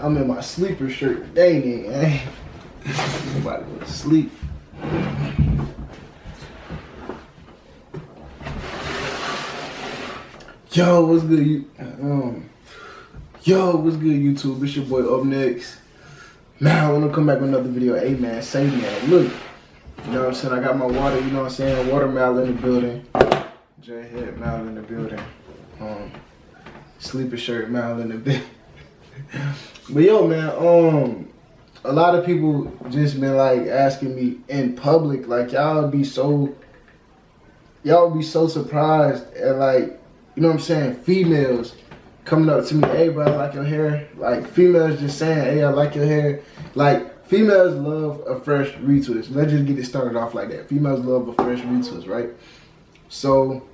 I'm in my sleeper shirt today, nigga. I'm about to go to sleep. Yo, what's good? Yo, what's good, YouTube? It's your boy Up Next. Man, I want to come back with another video. Hey, man, say, man, look. You know what I'm saying? I got my water, you know what I'm saying? Watermelon in the building. J-Head Mal in the building. Sleeper shirt Mal in the building. But yo, man, a lot of people just been like asking me in public, like y'all be so surprised at, like, you know what I'm saying, females coming up to me, hey bro, I like your hair. Like females just saying, hey, I like your hair. Like females love a fresh retwist. Let's just get it started off like that. Females love a fresh retwist, right? So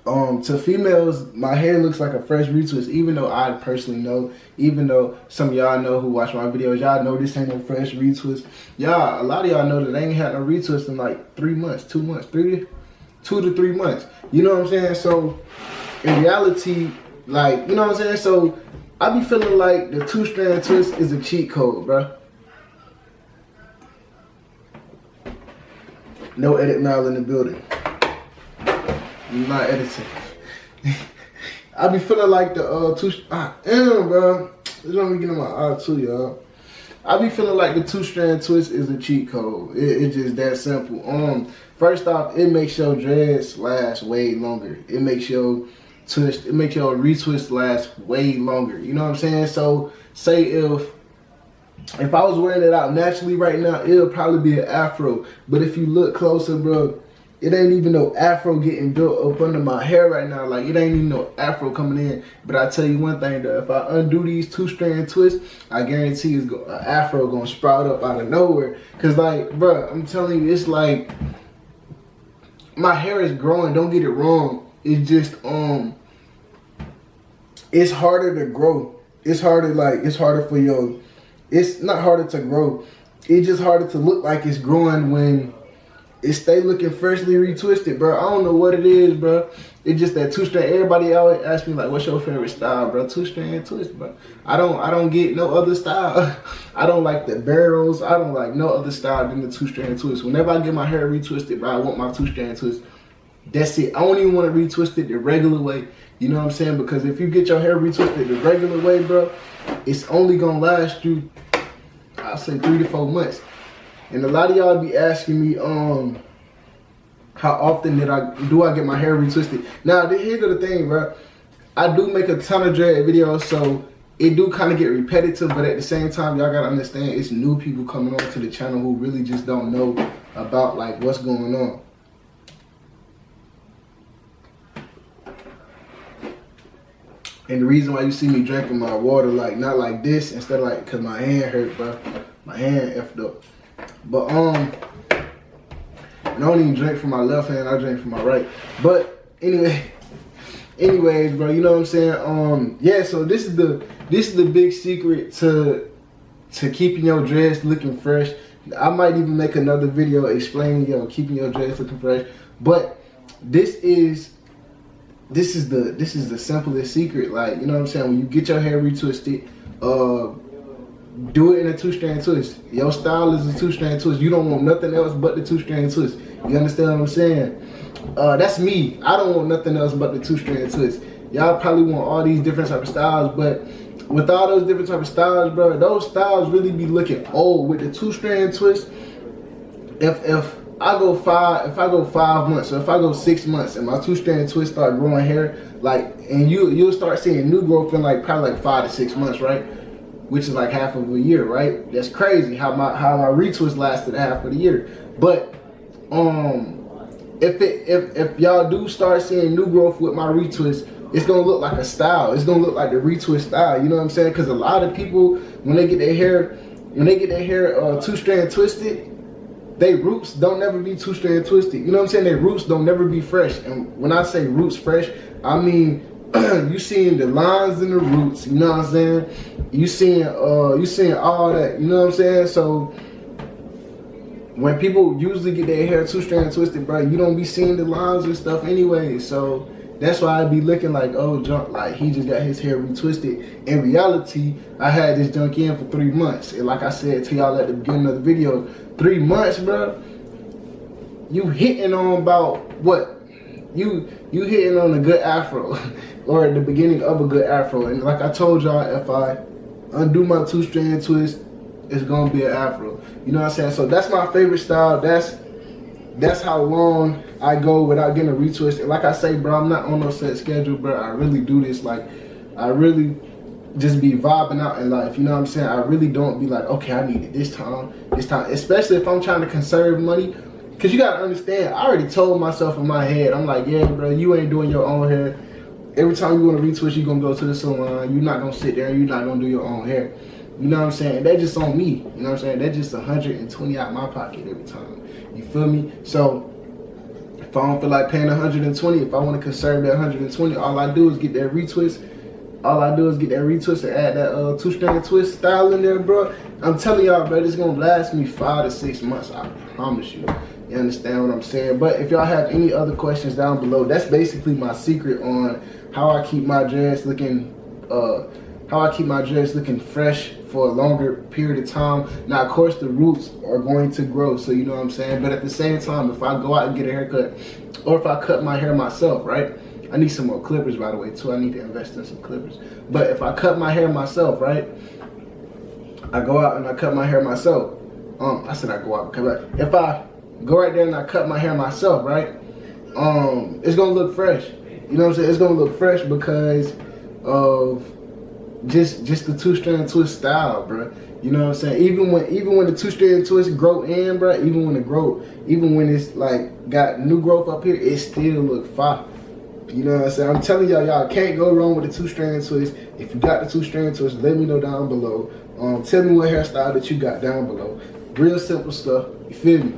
to females, my hair looks like a fresh retwist, even though I personally know, even though some of y'all know who watch my videos, y'all know this ain't no fresh retwist. Y'all, a lot of y'all know that I ain't had no retwist in like 3 months, 2 months, 2 to 3 months. You know what I'm saying? So in reality, like, you know what I'm saying? So I be feeling like the 2-strand twist is a cheat code, bro. No edit Mal in the building. I'm not editing. I be feeling like the bro. It's gonna be getting my eye too, y'all. I be feeling like the 2-strand twist is a cheat code. It's just that simple. First off, it makes your dreads last way longer. It makes your twist, it makes your retwist last way longer. You know what I'm saying? So say if I was wearing it out naturally right now, it'll probably be an afro. But if you look closer, bro, it ain't even no afro getting built up under my hair right now. Like, it ain't even no afro coming in. But I tell you one thing though, if I undo these 2-strand twists, I guarantee an afro gonna sprout up out of nowhere. Cause like, bro, I'm telling you, it's like my hair is growing. Don't get it wrong. It's just it's harder to grow. It's harder, like, it's harder for your, it's not harder to grow. It's just harder to look like it's growing when it stay looking freshly retwisted, bro. I don't know what it is, bro. It's just that 2-strand. Everybody always ask me like, what's your favorite style, bro? 2-strand twist, bro. I don't get no other style. I don't like the barrels. I don't like no other style than the 2-strand twist. Whenever I get my hair retwisted, bro, I want my 2-strand twist. That's it. I don't even want to retwist it the regular way. You know what I'm saying? Because if you get your hair retwisted the regular way, bro, it's only gonna last you, I'll say 3 to 4 months. And a lot of y'all be asking me, how often do I get my hair retwisted? Now, here's the thing, bro. I do make a ton of dread videos, so it do kind of get repetitive, but at the same time, y'all gotta understand, it's new people coming on to the channel who really just don't know about, like, what's going on. And the reason why you see me drinking my water, like, not like this, instead of like, cause my hand hurt, bro. My hand effed up. But I don't even drink from my left hand, I drink from my right. But anyways, bro, you know what I'm saying? Yeah, so this is the big secret to keeping your dreads looking fresh. I might even make another video explaining, keeping your dreads looking fresh. But this is the simplest secret. Like, you know what I'm saying? When you get your hair retwisted, do it in a 2-strand twist. Your style is a 2-strand twist. You don't want nothing else but the 2-strand twist. You understand what I'm saying? That's me. I don't want nothing else but the 2-strand twist. Y'all probably want all these different type of styles, but with all those different type of styles, bro, those styles really be looking old. With the 2-strand twist, if I go 5 months, or if I go 6 months and my 2-strand twist start growing hair, like, and you'll start seeing new growth in like probably like 5 to 6 months, right? Which is like half of a year, right? That's crazy how my retwist lasted half of the year. But if y'all do start seeing new growth with my retwist, it's gonna look like a style. It's gonna look like the retwist style. You know what I'm saying? Because a lot of people, when they get their hair 2-strand twisted, they roots don't never be 2-strand twisted. You know what I'm saying? Their roots don't never be fresh. And when I say roots fresh, I mean you seeing the lines in the roots. You know what I'm saying? You seeing all that. You know what I'm saying? So when people usually get their hair 2-strand twisted, bro, you don't be seeing the lines and stuff anyway. So That's why I be looking like, oh, junk, like he just got his hair retwisted. In reality, I had this junk in for 3 months. And like I said to y'all at the beginning of the video, 3 months, bro, you hitting on about what? You hitting on a good afro or the beginning of a good afro. And like I told y'all, if I undo my 2-strand twist, it's gonna be an afro. You know what I'm saying? So that's my favorite style. That's how long I go without getting a retwist. And like I say, bro, I'm not on no set schedule, bro. I really do this, like, I really just be vibing out in life. You know what I'm saying? I really don't be like, okay, I need it this time. Especially if I'm trying to conserve money. Because you got to understand, I already told myself in my head, I'm like, yeah, bro, you ain't doing your own hair. Every time you want to retwist, you're going to go to the salon. You're not going to sit there and you're not going to do your own hair. You know what I'm saying? That's just on me. You know what I'm saying? That's just 120 out my pocket every time. You feel me? So, if I don't feel like paying 120, if I want to conserve that 120, all I do is get that retwist. All I do is get that retwist and add that 2-strand twist style in there, bro. I'm telling y'all, bro, it's going to last me 5 to 6 months. I promise you. You understand what I'm saying? But if y'all have any other questions down below, that's basically my secret on how I keep my dreads looking, fresh for a longer period of time. Now, of course, the roots are going to grow, so you know what I'm saying? But at the same time, if I go out and get a haircut, or if I cut my hair myself, right? I need some more clippers, by the way, too. I need to invest in some clippers. But if I cut my hair myself, right? I go out and I cut my hair myself. I said I go out and cut my. If I go right there and I cut my hair myself, right? It's gonna look fresh. You know what I'm saying? It's gonna look fresh because of just the 2-strand twist style, bro. You know what I'm saying? Even when the 2-strand twist grow in, bro, even when it's like got new growth up here, it still look fire. You know what I'm saying? I'm telling y'all can't go wrong with the 2-strand twist. If you got the 2-strand twist, let me know down below. Tell me what hairstyle that you got down below. Real simple stuff. You feel me?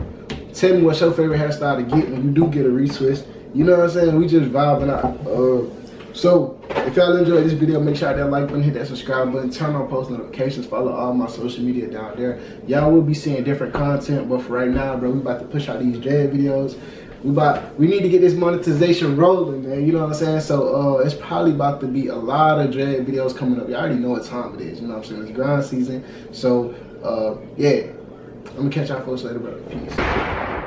Tell me what's your favorite hairstyle to get when you do get a retwist. You know what I'm saying? We just vibing out. So, if y'all enjoyed this video, make sure that like button, hit that subscribe button, turn on post notifications, follow all my social media down there. Y'all will be seeing different content, but for right now, bro, we about to push out these dread videos. We need to get this monetization rolling, man. You know what I'm saying? So, it's probably about to be a lot of dread videos coming up. You already know what time it is. You know what I'm saying? It's grind season. So, yeah. I'm gonna catch y'all folks later, bro. Peace.